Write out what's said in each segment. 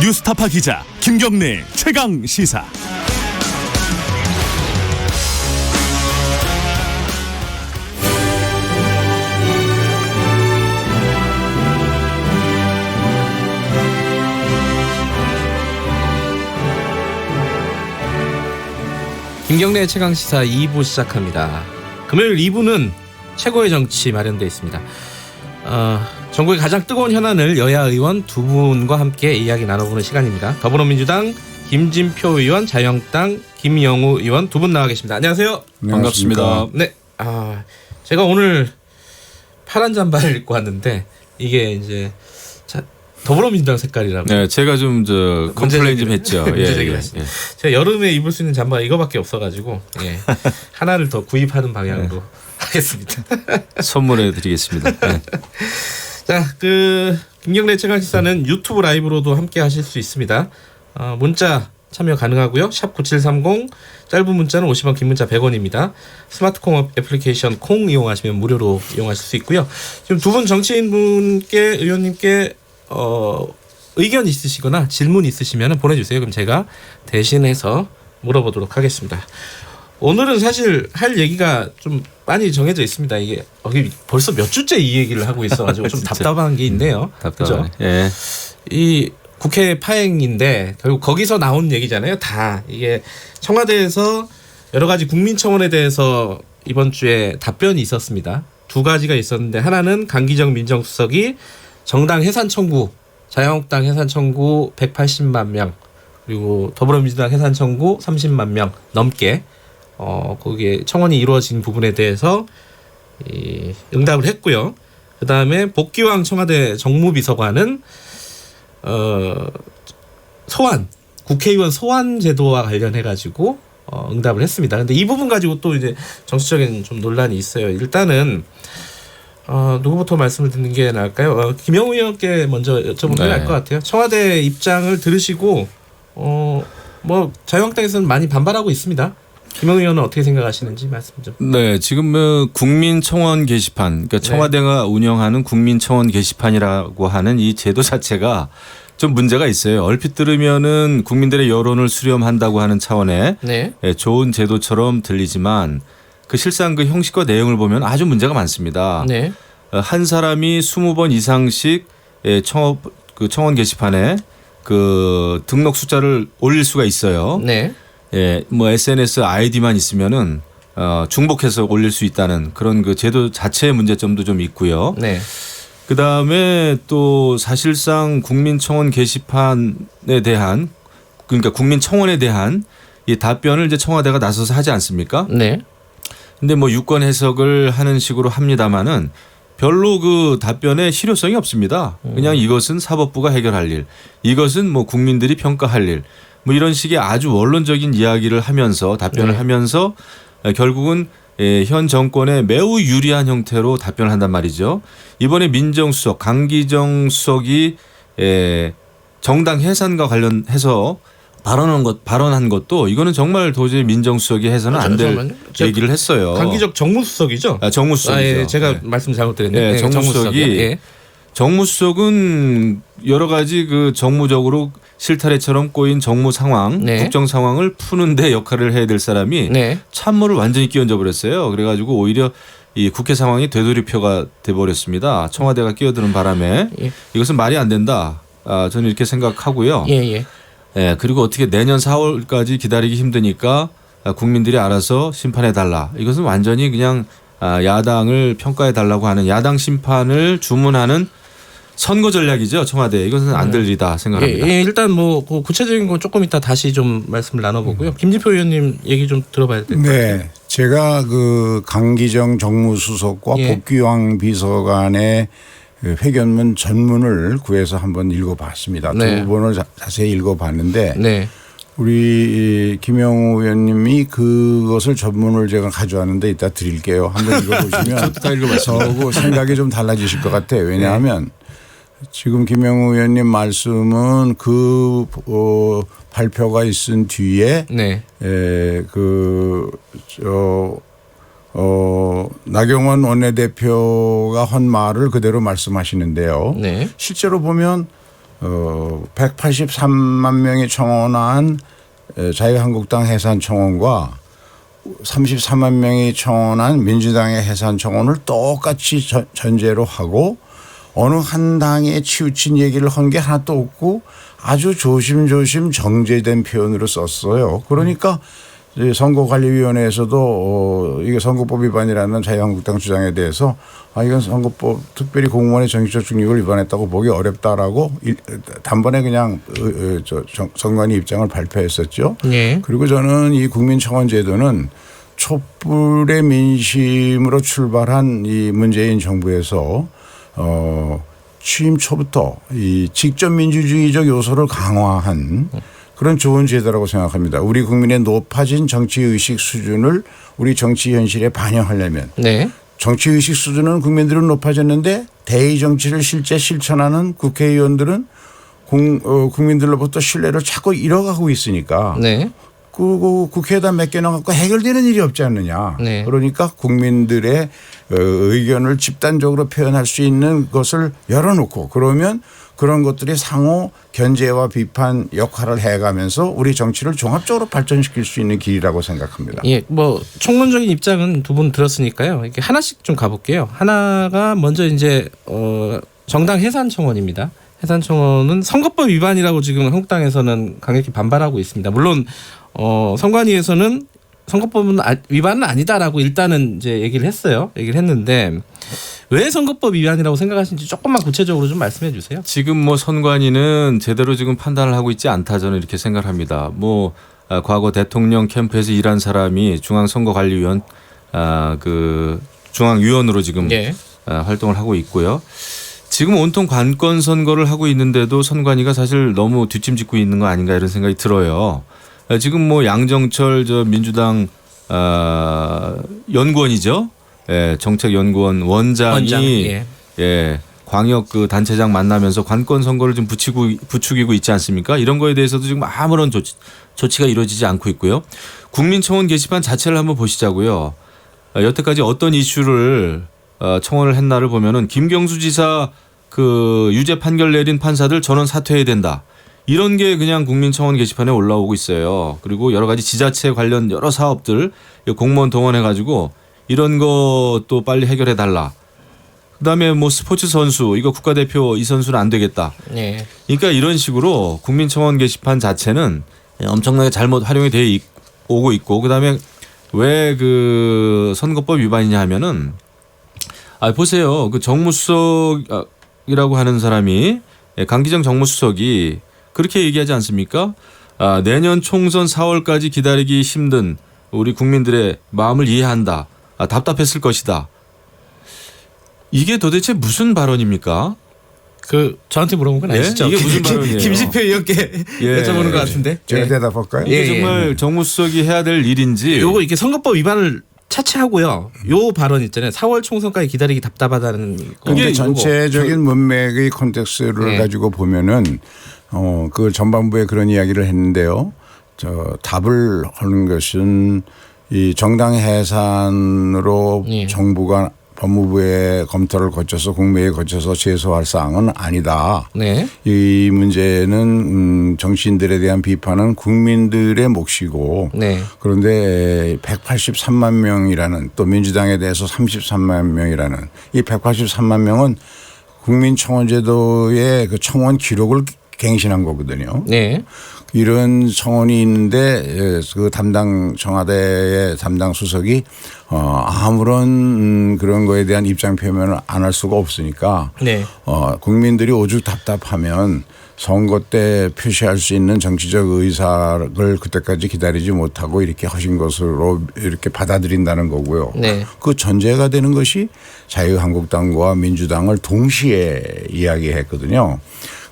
뉴스타파 기자 김경래 최강 시사. 김경래 최강시사 2부 시작합니다. 금요일 2부는 최고의 정치 마련되어 있습니다. 전국의 가장 뜨거운 현안을 여야 의원 두 분과 함께 이야기 나눠보는 시간입니다. 더불어민주당 김진표 의원, 자유한국당 김영우 의원 두 분 나와 계십니다. 안녕하세요. 반갑습니다. 네, 제가 오늘 파란 잠바를 입고 왔는데 이게 이제 더불어민주당 색깔이라고. 네, 제가 좀 컴플레인 좀 했죠. 문제제기를 했습니다. 제가 여름에 입을 수 있는 잠바가 이거밖에 없어가지고 하나를 더 구입하는 방향으로 하겠습니다. 선물해드리겠습니다. 네. 자, 김경래 최강시사는 유튜브 라이브로도 함께 하실 수 있습니다. 문자 참여 가능하고요. 샵 9730 짧은 문자는 50원, 긴 문자 100원입니다. 스마트 콩 애플리케이션 콩 이용하시면 무료로 이용하실 수 있고요. 지금 두 분 정치인분께 의원님께 의견 있으시거나 질문 있으시면 보내주세요. 그럼 제가 대신해서 물어보도록 하겠습니다. 오늘은 사실 할 얘기가 좀 많이 정해져 있습니다. 이게 벌써 몇 주째 이 얘기를 하고 있어가지고 좀 답답한 게 있네요. 답답하네. 그죠? 예. 이 국회 파행인데 결국 거기서 나온 얘기잖아요. 다 이게 청와대에서 여러 가지 국민청원에 대해서 이번 주에 답변이 있었습니다. 두 가지가 있었는데 하나는 강기정 민정수석이 정당 해산 청구, 자유한국당 해산 청구 180만 명, 그리고 더불어민주당 해산 청구 30만 명 넘게 거기에 청원이 이루어진 부분에 대해서 응답을 했고요. 그 다음에 복귀왕 청와대 정무비서관은 국회의원 소환 제도와 관련해 가지고 응답을 했습니다. 근데 이 부분 가지고 또 이제 정치적인 좀 논란이 있어요. 일단은 누구부터 말씀을 듣는 게 나을까요? 김영우 의원께 먼저 여쭤보는 게 나을 것 같아요. 청와대 입장을 들으시고 뭐 자유한국당에서는 많이 반발하고 있습니다. 김영우 의원은 어떻게 생각하시는지 말씀 좀. 네, 지금 국민청원 게시판, 그러니까 청와대가 운영하는 국민청원 게시판이라고 하는 이 제도 자체가 좀 문제가 있어요. 얼핏 들으면은 국민들의 여론을 수렴한다고 하는 차원의 좋은 제도처럼 들리지만 실상 그 형식과 내용을 보면 아주 문제가 많습니다. 네. 한 사람이 20번 이상씩 청원 게시판에 등록 숫자를 올릴 수가 있어요. 네. 뭐 SNS 아이디만 있으면은 중복해서 올릴 수 있다는 그런 그 제도 자체의 문제점도 좀 있고요. 네. 그 다음에 또 사실상 국민청원 게시판에 대한 그러니까 국민청원에 대한 이 답변을 이제 청와대가 나서서 하지 않습니까? 네. 근데 뭐 유권 해석을 하는 식으로 합니다마는 별로 그 답변에 실효성이 없습니다. 그냥 이것은 사법부가 해결할 일, 이것은 뭐 국민들이 평가할 일, 뭐 이런 식의 아주 원론적인 이야기를 하면서 답변을 하면서 결국은 현 정권에 매우 유리한 형태로 답변을 한단 말이죠. 이번에 민정수석 강기정 수석이 정당 해산과 관련해서 발언한 것도 이거는 정말 도저히 민정수석이 해서는 안 될 얘기를 했어요. 강기정 정무수석이죠? 정무수석이죠. 제가 말씀 잘못드렸네요. 정무수석은 여러 가지 그 정무적으로 실타래처럼 꼬인 정무 상황, 국정 상황을 푸는데 역할을 해야 될 사람이 참모를 완전히 끼얹어 버렸어요. 그래가지고 오히려 이 국회 상황이 되돌이표가 돼버렸습니다. 청와대가 끼어드는 바람에 이것은 말이 안 된다. 저는 이렇게 생각하고요. 그리고 어떻게 내년 4월까지 기다리기 힘드니까 국민들이 알아서 심판해달라. 이것은 완전히 그냥 야당을 평가해달라고 하는 야당 심판을 주문하는 선거 전략이죠. 청와대. 이것은 안 될 일이다 생각합니다. 일단 뭐 구체적인 건 조금 이따 다시 좀 말씀을 나눠보고요. 김진표 의원님 얘기 좀 들어봐야 될 것 같아요. 네. 제가 강기정 정무수석과 복귀왕 비서관의 회견문 전문을 구해서 한번 읽어봤습니다. 두 번을 자세히 읽어봤는데 우리 김영우 의원님이 그것을 전문을 제가 가져왔는데 이따 드릴게요. 한번 읽어보시면 저하고 생각이 좀 달라지실 것 같아요. 왜냐하면 지금 김영우 의원님 말씀은 발표가 있은 뒤에 나경원 원내대표가 한 말을 그대로 말씀하시는데요. 실제로 보면 183만 명이 청원한 자유한국당 해산 청원과 33만 명이 청원한 민주당의 해산 청원을 똑같이 전제로 하고 어느 한 당에 치우친 얘기를 한 게 하나도 없고 아주 조심조심 정제된 표현으로 썼어요. 그러니까 선거관리위원회에서도 이게 선거법 위반이라는 자유한국당 주장에 대해서 이건 선거법 특별히 공무원의 정치적 중립을 위반했다고 보기 어렵다라고 단번에 그냥 선관위 입장을 발표했었죠. 네. 그리고 저는 이 국민청원제도는 촛불의 민심으로 출발한 이 문재인 정부에서 취임 초부터 이 직접 민주주의적 요소를 강화한 그런 좋은 제도라고 생각합니다. 우리 국민의 높아진 정치의식 수준을 우리 정치 현실에 반영하려면 네. 정치의식 수준은 국민들은 높아졌는데 대의 정치를 실제 실천하는 국회의원들은 국민들로부터 신뢰를 자꾸 잃어가고 있으니까 네. 그 국회에다 맡겨놔갖고 해결되는 일이 없지 않느냐. 네. 그러니까 국민들의 의견을 집단적으로 표현할 수 있는 것을 열어놓고 그러면 그런 것들이 상호 견제와 비판 역할을 해가면서 우리 정치를 종합적으로 발전시킬 수 있는 길이라고 생각합니다. 예, 뭐 총론적인 입장은 두 분 들었으니까요. 이렇게 하나씩 좀 가볼게요. 하나가 먼저 이제 정당 해산 청원입니다. 해산 청원은 선거법 위반이라고 지금 한국당에서는 강력히 반발하고 있습니다. 물론 선관위에서는 선거법은 위반은 아니다라고 일단은 이제 얘기를 했어요. 얘기를 했는데 왜 선거법 위반이라고 생각하시는지 조금만 구체적으로 좀 말씀해 주세요. 지금 뭐 선관위는 제대로 지금 판단을 하고 있지 않다 저는 이렇게 생각합니다. 뭐 과거 대통령 캠프에서 일한 사람이 중앙선거관리위원 그 중앙위원으로 지금 네. 활동을 하고 있고요. 지금 온통 관건 선거를 하고 있는데도 선관위가 사실 너무 뒷짐짓고 있는 거 아닌가 이런 생각이 들어요. 지금 뭐 양정철 민주당 연구원이죠. 예, 정책연구원 원장이 예, 광역 그 단체장 만나면서 관건 선거를 좀 부추기고 있지 않습니까? 이런 거에 대해서도 지금 아무런 조치가 이루어지지 않고 있고요. 국민청원 게시판 자체를 한번 보시자고요. 여태까지 어떤 이슈를 청원을 했나를 보면은 김경수 지사 그 유죄 판결 내린 판사들 전원 사퇴해야 된다. 이런 게 그냥 국민청원 게시판에 올라오고 있어요. 그리고 여러 가지 지자체 관련 여러 사업들 공무원 동원해가지고 이런 것도 빨리 해결해 달라. 그다음에 뭐 스포츠 선수 이거 국가대표 이 선수는 안 되겠다. 네. 그러니까 이런 식으로 국민청원 게시판 자체는 엄청나게 잘못 활용이 돼 오고 있고 그다음에 왜 그 선거법 위반이냐 하면은 보세요. 그 정무수석이라고 하는 사람이 강기정 정무수석이 그렇게 얘기하지 않습니까? 내년 총선 4월까지 기다리기 힘든 우리 국민들의 마음을 이해한다. 답답했을 것이다. 이게 도대체 무슨 발언입니까? 저한테 물어본 건 아니시죠? 이게 무슨 발언이에요? 김시표 의원께 여쭤보는 것 같은데. 제가 대답할까요? 이게 정말 정무수석이 해야 될 일인지. 요거 이게 선거법 위반을 차치하고요. 요 발언 있잖아요. 4월 총선까지 기다리기 답답하다는 거. 이게 전체적인 문맥의 콘텍스트를 가지고 보면은 그 전반부에 그런 이야기를 했는데요. 답을 하는 것은 이 정당 해산으로 정부가 법무부의 검토를 거쳐서 국무회의에 거쳐서 제소할 사항은 아니다. 네. 이 문제는 정치인들에 대한 비판은 국민들의 몫이고 네. 그런데 183만 명이라는 또 민주당에 대해서 33만 명이라는 이 183만 명은 국민청원제도의 그 청원 기록을 갱신한 거거든요. 네. 이런 청원이 있는데 그 청와대의 담당 수석이 아무런 그런 거에 대한 입장 표명을 안 할 수가 없으니까 네. 국민들이 오죽 답답하면 선거 때 표시할 수 있는 정치적 의사를 그때까지 기다리지 못하고 이렇게 하신 것으로 이렇게 받아들인다는 거고요. 네. 그 전제가 되는 것이 자유한국당과 민주당을 동시에 이야기했거든요.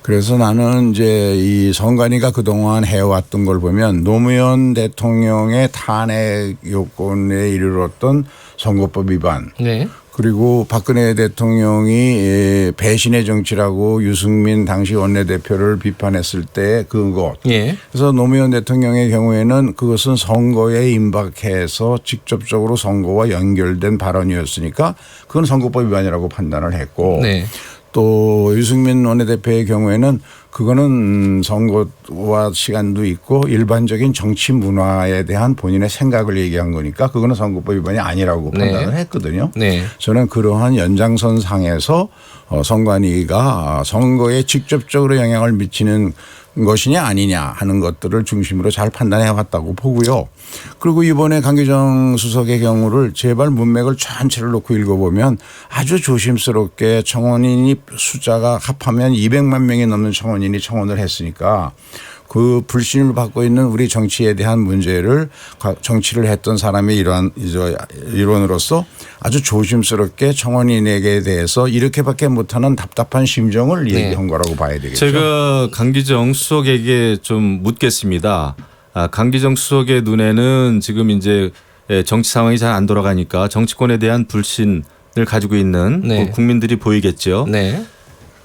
그래서 나는 이제 이 선관위가 그동안 해왔던 걸 보면 노무현 대통령의 탄핵 요건에 이르렀던 선거법 위반. 네. 그리고 박근혜 대통령이 배신의 정치라고 유승민 당시 원내대표를 비판했을 때 그것. 예. 그래서 노무현 대통령의 경우에는 그것은 선거에 임박해서 직접적으로 선거와 연결된 발언이었으니까 그건 선거법 위반이라고 판단을 했고 네. 또 유승민 원내대표의 경우에는 그거는 선거와 시간도 있고 일반적인 정치 문화에 대한 본인의 생각을 얘기한 거니까 그거는 선거법 위반이 아니라고 판단을 했거든요. 저는 그러한 연장선상에서 선관위가 선거에 직접적으로 영향을 미치는 것이냐 아니냐 하는 것들을 중심으로 잘 판단해 왔다고 보고요. 그리고 이번에 강기정 수석의 경우를 제발 문맥을 전체를 놓고 읽어보면 아주 조심스럽게 청원인이 숫자가 합하면 200만 명이 넘는 청원인이 청원을 했으니까 그 불신을 받고 있는 우리 정치에 대한 문제를 정치를 했던 사람의 일원으로서 아주 조심스럽게 청원인에게 대해서 이렇게밖에 못하는 답답한 심정을 얘기한 거라고 봐야 되겠죠. 제가 강기정 수석에게 좀 묻겠습니다. 강기정 수석의 눈에는 지금 이제 정치 상황이 잘 안 돌아가니까 정치권에 대한 불신을 가지고 있는 국민들이 보이겠죠.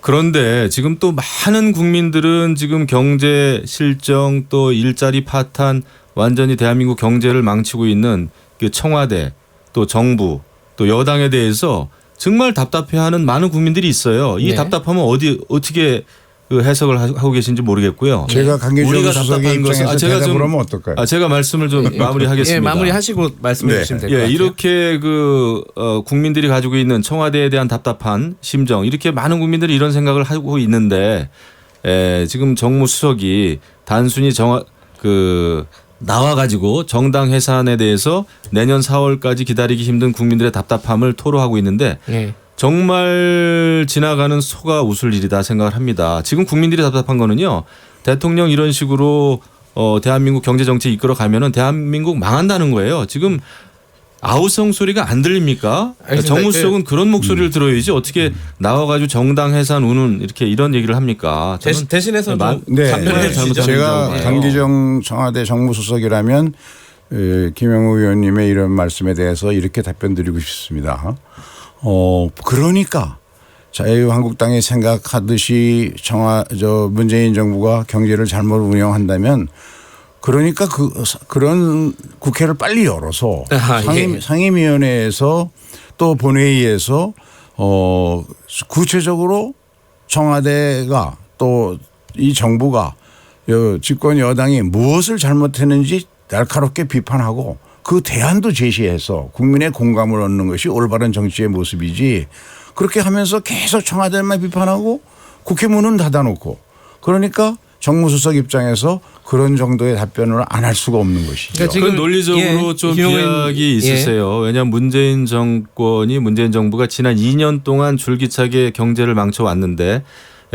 그런데 지금 또 많은 국민들은 지금 경제 실정 또 일자리 파탄 완전히 대한민국 경제를 망치고 있는 그 청와대 또 정부 또 여당에 대해서 정말 답답해하는 많은 국민들이 있어요. 이 답답함은 어떻게 그 해석을 하고 계신지 모르겠고요. 제가 강기정 수석의 입장에서 대답을 하면 어떨까요? 제가 말씀을 좀 마무리하겠습니다. 마무리하시고 말씀해 주시면 될 것 같아요. 이렇게 국민들이 가지고 있는 청와대에 대한 답답한 심정 이렇게 많은 국민들이 이런 생각을 하고 있는데 지금 정무수석이 단순히 나와가지고 정당 해산에 대해서 내년 4월까지 기다리기 힘든 국민들의 답답함을 토로하고 있는데 정말 지나가는 소가 웃을 일이다 생각을 합니다. 지금 국민들이 답답한 거는요. 대통령 이런 식으로 대한민국 경제정책 이끌어 가면은 대한민국 망한다는 거예요. 지금 아우성 소리가 안 들립니까? 정무수석은 그런 목소리를 들어야지 어떻게 나와가지고 정당 해산 우는 이런 얘기를 합니까? 대신해서 제가 강기정 청와대 정무수석이라면 김영우 의원님의 이런 말씀에 대해서 이렇게 답변 드리고 싶습니다. 그러니까 자유한국당이 생각하듯이 문재인 정부가 경제를 잘못 운영한다면 그러니까 그런 국회를 빨리 열어서 상임위원회에서 또 본회의에서 구체적으로 청와대가 또 이 정부가 집권 여당이 무엇을 잘못했는지 날카롭게 비판하고 그 대안도 제시해서 국민의 공감을 얻는 것이 올바른 정치의 모습이지 그렇게 하면서 계속 청와대만 비판하고 국회 문은 닫아놓고 그러니까 정무수석 입장에서 그런 정도의 답변을 안 할 수가 없는 것이죠. 그러니까 지금 논리적으로 좀 비약이 있으세요. 왜냐하면 문재인 정부가 지난 2년 동안 줄기차게 경제를 망쳐왔는데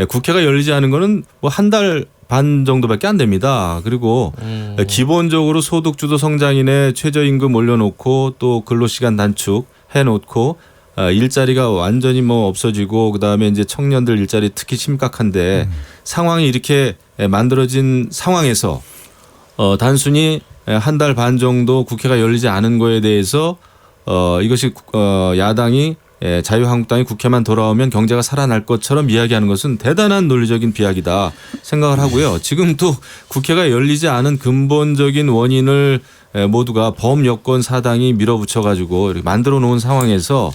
국회가 열리지 않은 거는 뭐 한 달 반 정도밖에 안 됩니다. 그리고 기본적으로 소득주도 성장인의 최저임금 올려놓고 또 근로시간 단축 해놓고 일자리가 완전히 없어지고 그다음에 이제 청년들 일자리 특히 심각한데 상황이 이렇게 만들어진 상황에서 단순히 한 달 반 정도 국회가 열리지 않은 거에 대해서 이것이 야당이 자유한국당이 국회만 돌아오면 경제가 살아날 것처럼 이야기하는 것은 대단한 논리적인 비약이다 생각을 하고요. 지금 또 국회가 열리지 않은 근본적인 원인을 모두가 범여권 사당이 밀어붙여 가지고 이렇게 만들어 놓은 상황에서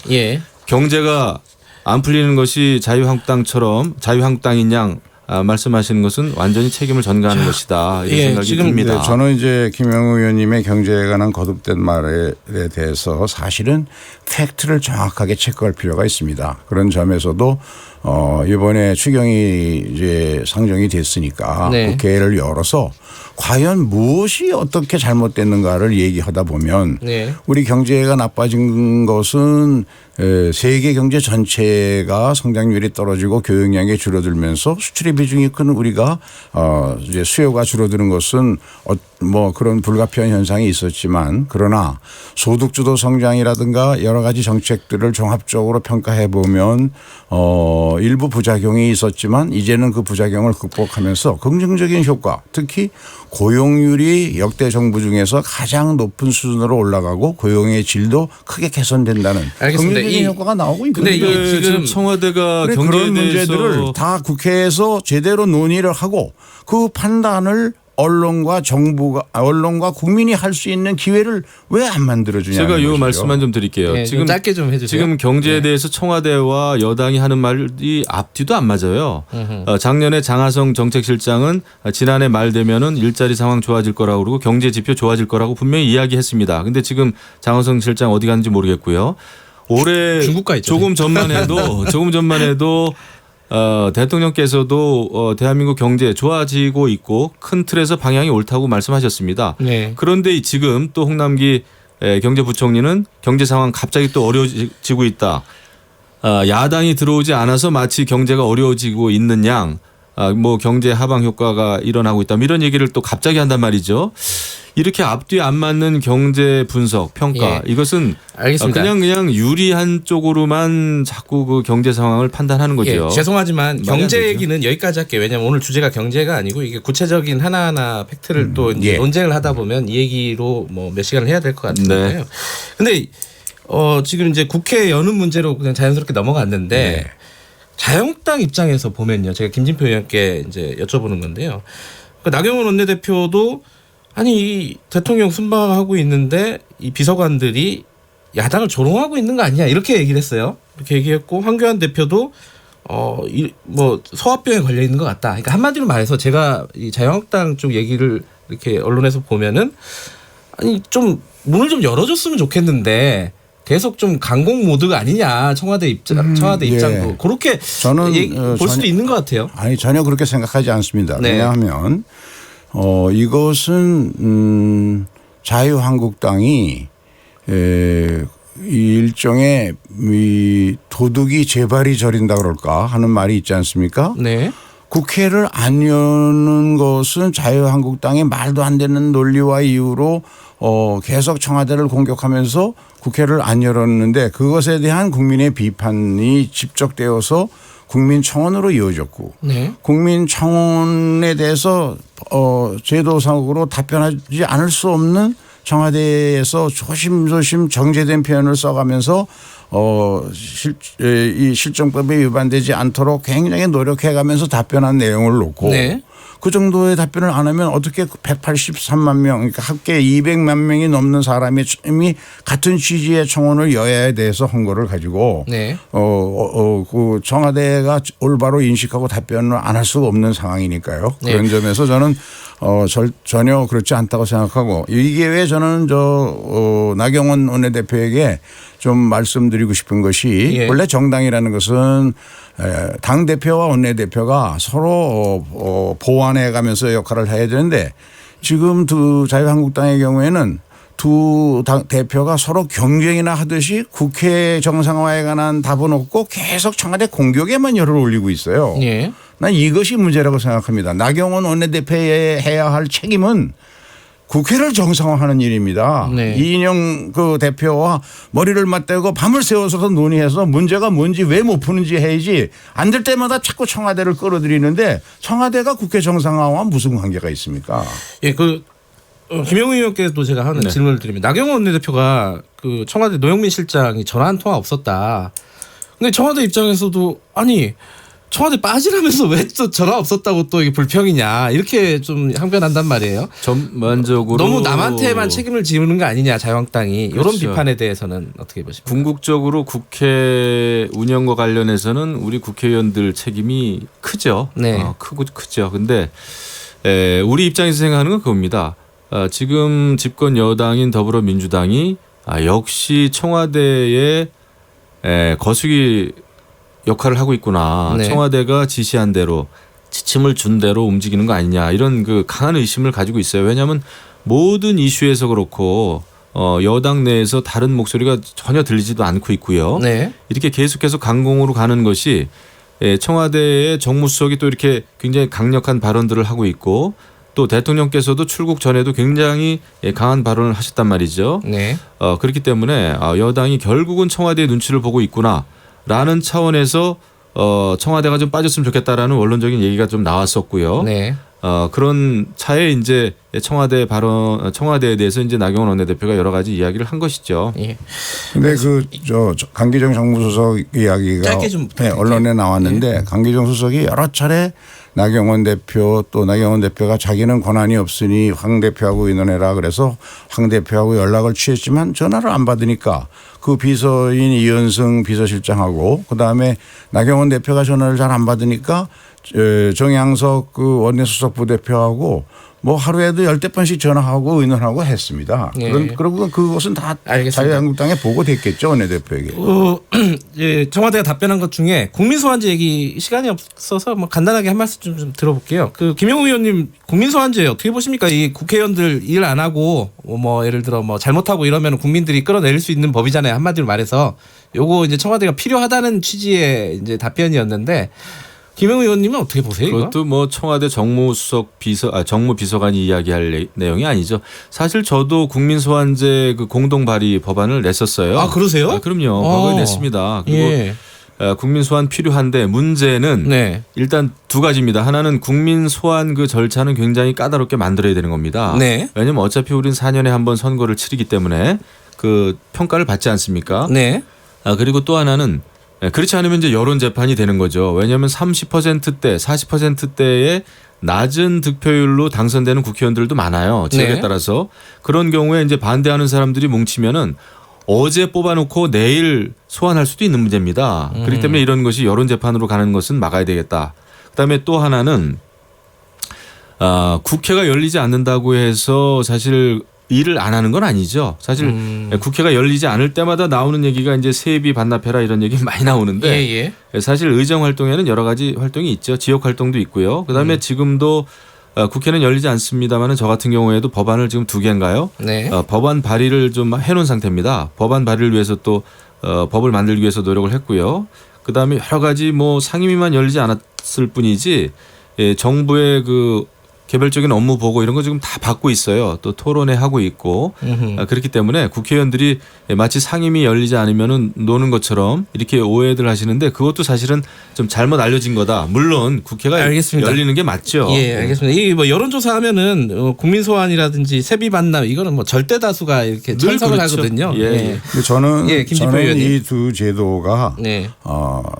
경제가 안 풀리는 것이 자유한국당인 양 말씀하시는 것은 완전히 책임을 전가하는 것이다 이런 생각이 듭니다. 저는 이제 김영우 의원님의 경제에 관한 거듭된 말에 대해서 사실은 팩트를 정확하게 체크할 필요가 있습니다. 그런 점에서도 이번에 추경이 이제 상정이 됐으니까 국회를 열어서 과연 무엇이 어떻게 잘못됐는가를 얘기하다 보면 우리 경제가 나빠진 것은 세계 경제 전체가 성장률이 떨어지고 교역량이 줄어들면서 수출의 비중이 큰 우리가 이제 수요가 줄어드는 것은 그런 불가피한 현상이 있었지만 그러나 소득주도 성장이라든가 여러 가지 정책들을 종합적으로 평가해 보면 일부 부작용이 있었지만 이제는 그 부작용을 극복하면서 긍정적인 효과 특히 고용률이 역대 정부 중에서 가장 높은 수준으로 올라가고 고용의 질도 크게 개선된다는 긍정적인 효과가 나오고 있거든요. 근데 지금 청와대가 경제에 그런 대해서 문제들을 다 국회에서 제대로 논의를 하고 그 판단을 언론과 정부가 언론과 국민이 할 수 있는 기회를 왜 안 만들어주냐. 제가 이 말씀만 좀 드릴게요. 네, 지금 짧게 좀 해주세요. 지금 경제에 네. 대해서 청와대와 여당이 하는 말이 앞뒤도 안 맞아요. 작년에 장하성 정책실장은 지난해 말 되면은 일자리 상황 좋아질 거라고 그러고 경제 지표 좋아질 거라고 분명히 이야기했습니다. 근데 지금 장하성 실장 어디 갔는지 모르겠고요. 올해 중국 가 있죠. 조금 전만 해도 대통령께서도 대한민국 경제 좋아지고 있고 큰 틀에서 방향이 옳다고 말씀하셨습니다. 네. 그런데 지금 또 홍남기 경제부총리는 경제 상황 갑자기 또 어려워지고 있다. 야당이 들어오지 않아서 마치 경제가 어려워지고 있는 양, 뭐 경제 하방 효과가 일어나고 있다. 이런 얘기를 또 갑자기 한단 말이죠. 이렇게 앞뒤 안 맞는 경제 분석, 평가 예. 이것은 알겠습니다. 그냥 유리한 쪽으로만 자꾸 그 경제 상황을 판단하는 거죠. 예, 죄송하지만 경제 얘기는 여기까지 할게요. 왜냐하면 오늘 주제가 경제가 아니고 이게 구체적인 하나하나 팩트를 또 이제 논쟁을 하다 보면 이 얘기로 뭐 몇 시간을 해야 될 것 같은데요. 네. 근데 지금 이제 국회 여는 문제로 그냥 자연스럽게 넘어갔는데 자유한국당 입장에서 보면요. 제가 김진표 의원께 이제 여쭤보는 건데요. 그러니까 나경원 원내대표도 아니 이 대통령 순방하고 있는데 이 비서관들이 야당을 조롱하고 있는 거 아니냐 이렇게 얘기를 했어요. 이렇게 얘기했고 황교안 대표도 뭐 소화병에 걸려 있는 것 같다. 그러니까 한마디로 말해서 제가 이 자유한국당 쪽 얘기를 이렇게 언론에서 보면은 아니 좀 문을 좀 열어줬으면 좋겠는데 계속 좀 강공 모드가 아니냐 청와대 입장도 그렇게 저는 볼 수도 있는 것 같아요. 아니 전혀 그렇게 생각하지 않습니다. 네. 왜냐하면 이것은 자유한국당이 일종의 이 도둑이 재발이 저린다 그럴까 하는 말이 있지 않습니까? 네. 국회를 안 여는 것은 자유한국당의 말도 안 되는 논리와 이유로 계속 청와대를 공격하면서 국회를 안 열었는데 그것에 대한 국민의 비판이 집적되어서 국민청원으로 이어졌고 국민청원에 대해서 제도상으로 답변하지 않을 수 없는 청와대에서 조심조심 정제된 표현을 써가면서 이 실정법에 위반되지 않도록 굉장히 노력해가면서 답변한 내용을 놓고 그 정도의 답변을 안 하면 어떻게 183만 명 그러니까 합계 200만 명이 넘는 사람이 같은 취지의 청원을 여야에 대해서 한 거를 가지고 그 청와대가 올바로 인식하고 답변을 안 할 수가 없는 상황이니까요. 그런 점에서 저는 전혀 그렇지 않다고 생각하고 이게 왜 저는 나경원 원내대표에게 좀 말씀드리고 싶은 것이 원래 정당이라는 것은 당대표와 원내대표가 서로 보완해 가면서 역할을 해야 되는데 지금 두 자유한국당의 경우에는 두 당 대표가 서로 경쟁이나 하듯이 국회 정상화에 관한 답은 없고 계속 청와대 공격에만 열을 올리고 있어요. 난 이것이 문제라고 생각합니다. 나경원 원내대표에 해야 할 책임은 국회를 정상화하는 일입니다. 이인영 그 대표와 머리를 맞대고 밤을 새워서 논의해서 문제가 뭔지 왜 못 푸는지 해야지 안 될 때마다 자꾸 청와대를 끌어들이는데 청와대가 국회 정상화와 무슨 관계가 있습니까? 예, 김영우 의원께도 제가 하는 질문을 드리면 나경원 원내대표가 그 청와대 노영민 실장이 전화 한 통화 없었다. 근데 청와대 입장에서도 아니 청와대 빠지라면서 왜 또 전화 없었다고 또 이게 불평이냐 이렇게 좀 항변한단 말이에요. 전반적으로 너무 남한테만 책임을 지우는 거 아니냐 자유한국당이 이런 비판에 대해서는 어떻게 보십니까? 궁극적으로 국회 운영과 관련해서는 우리 국회의원들 책임이 크죠. 크죠. 근데 우리 입장에서 생각하는 건 그겁니다. 지금 집권 여당인 더불어민주당이 역시 청와대의 거수기 역할을 하고 있구나. 청와대가 지시한 대로 지침을 준 대로 움직이는 거 아니냐 이런 그 강한 의심을 가지고 있어요. 왜냐하면 모든 이슈에서 그렇고 여당 내에서 다른 목소리가 전혀 들리지도 않고 있고요. 이렇게 계속해서 강공으로 가는 것이 청와대의 정무수석이 또 이렇게 굉장히 강력한 발언들을 하고 있고 또 대통령께서도 출국 전에도 굉장히 강한 발언을 하셨단 말이죠. 그렇기 때문에 여당이 결국은 청와대의 눈치를 보고 있구나라는 차원에서 청와대가 좀 빠졌으면 좋겠다라는 원론적인 얘기가 좀 나왔었고요. 그런 차에 이제 청와대에 대해서 이제 나경원 원내대표가 여러 가지 이야기를 한 것이죠. 근데 강기정 정무수석 이야기가 언론에 나왔는데 강기정 수석이 여러 차례 나경원 대표 또 나경원 대표가 자기는 권한이 없으니 황 대표하고 의논해라 그래서 황 대표하고 연락을 취했지만 전화를 안 받으니까 그 비서인 이현승 비서실장하고 그다음에 나경원 대표가 전화를 잘 안 받으니까 정양석 그 원내수석 부대표하고 뭐 하루에도 10대번씩 전화하고 의논하고 했습니다. 예. 그리고 그것은 다 알겠습니다. 자유한국당에 보고됐겠죠. 원내대표에게. 예, 청와대가 답변한 것 중에 국민소환제 얘기 시간이 없어서 뭐 간단하게 한 말씀 좀 들어볼게요. 그 김영우 의원님 국민소환제 어떻게 보십니까? 이 국회의원들 일 안 하고 뭐 예를 들어 뭐 잘못하고 이러면 국민들이 끌어내릴 수 있는 법이잖아요. 한마디로 말해서 요거 이제 청와대가 필요하다는 취지의 이제 답변이었는데 김영우 의원님은 어떻게 보세요? 그것도 이거? 뭐 청와대 정무수석 정무비서관이 이야기할 내용이 아니죠. 사실 저도 국민소환제 그 공동 발의 법안을 냈었어요. 아 그러세요? 아, 그럼요. 법을 냈습니다. 그리고 예. 국민소환 필요한데 문제는 네. 일단 두 가지입니다. 하나는 국민소환 그 절차는 굉장히 까다롭게 만들어야 되는 겁니다. 네. 왜냐하면 어차피 우리는 4년에 한 번 선거를 치르기 때문에 그 평가를 받지 않습니까? 네. 그리고 또 하나는 그렇지 않으면 이제 여론 재판이 되는 거죠. 왜냐하면 30%대, 40%대의 낮은 득표율로 당선되는 국회의원들도 많아요. 지역에 네. 따라서 그런 경우에 이제 반대하는 사람들이 뭉치면은 어제 뽑아놓고 내일 소환할 수도 있는 문제입니다. 그렇기 때문에 이런 것이 여론 재판으로 가는 것은 막아야 되겠다. 그다음에 또 하나는 국회가 열리지 않는다고 해서 사실 일을 안 하는 건 아니죠. 사실 국회가 열리지 않을 때마다 나오는 얘기가 이제 세비 반납해라 이런 얘기 많이 나오는데 예. 사실 의정 활동에는 여러 가지 활동이 있죠. 지역 활동도 있고요. 그다음에 지금도 국회는 열리지 않습니다만은 저 같은 경우에도 법안을 지금 2개인가요? 네. 법안 발의를 좀 해놓은 상태입니다. 법안 발의를 위해서 또 법을 만들기 위해서 노력을 했고요. 그다음에 여러 가지 뭐 상임위만 열리지 않았을 뿐이지 정부의 그 개별적인 업무 보고 이런 거 지금 다 받고 있어요. 또 토론회 하고 있고 그렇기 때문에 국회의원들이 마치 상임위 열리지 않으면은 노는 것처럼 이렇게 오해들 하시는데 그것도 사실은 좀 잘못 알려진 거다. 물론 국회가 알겠습니다. 열리는 게 맞죠. 예, 알겠습니다. 이 뭐 여론조사하면은 국민소환이라든지 세비 반납 이거는 뭐 절대 다수가 이렇게 찬성을 그렇죠. 하거든요. 예. 근데 저는 의원님. 이 두 제도가 네.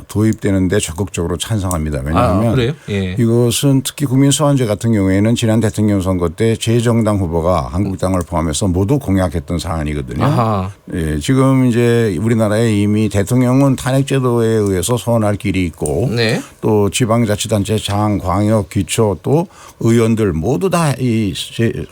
도입되는데 적극적으로 찬성합니다. 왜냐하면 그래요? 예. 이것은 특히 국민소환제 같은 경우에는 지난 대통령 선거 때 제 정당 후보가 한국당을 포함해서 모두 공약했던 사안이거든요. 아하. 예, 지금 이제 우리나라에 이미 대통령은 탄핵제도에 의해서 소환할 길이 있고 네. 또 지방자치단체 장, 광역, 기초 또 의원들 모두 다 이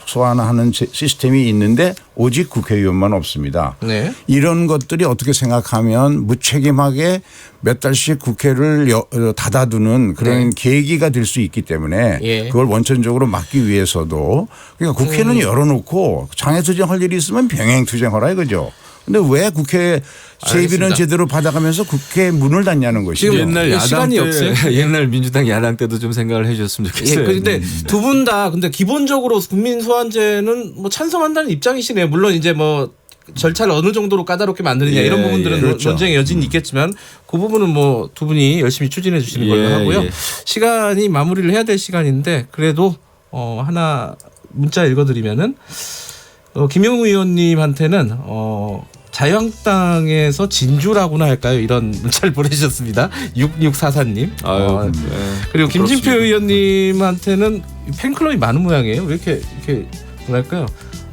소환하는 시스템이 있는데 오직 국회의원만 없습니다. 네. 이런 것들이 어떻게 생각하면 무책임하게 몇 달씩 국회를 닫아두는 그런 계기가 될 수 있기 때문에 그걸 원천적으로 막기 위해서도 그러니까 국회는 열어놓고 장애투쟁할 일이 있으면 병행투쟁하라 이거죠. 근데 왜 국회 세비는 알겠습니다. 제대로 받아가면서 국회 문을 닫냐는 것이죠. 옛날 야당 시간이 때, 없어요? 옛날 민주당 야당 때도 좀 생각을 해주셨으면 좋겠어요. 그런데 두 분 다 근데 기본적으로 국민소환제는 뭐 찬성한다는 입장이시네요. 물론 이제 뭐 절차를 어느 정도로 까다롭게 만드느냐 이런 부분들은 그렇죠. 논쟁의 여지는 있겠지만 그 부분은 뭐 두 분이 열심히 추진해 주시는 걸로 하고요. 시간이 마무리를 해야 될 시간인데 그래도 하나 문자 읽어드리면은 김영우 의원님한테는 자유한국당에서 진주라고나 할까요? 이런 문자를 보내주셨습니다. 6644님. 그리고 김진표 의원님한테는 팬클럽이 많은 모양이에요. 왜 이렇게 뭐랄까요?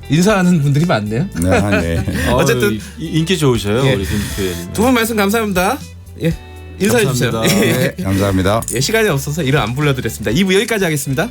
인사하는 분들이 많네요. 네. 어쨌든 인기 좋으셔요. 예. 우리 김진표 의원님. 두 분 말씀 감사합니다. 예, 인사해 주세요. 감사합니다. 네, 감사합니다. 예, 시간이 없어서 이름 안 불러드렸습니다. 2부 여기까지 하겠습니다.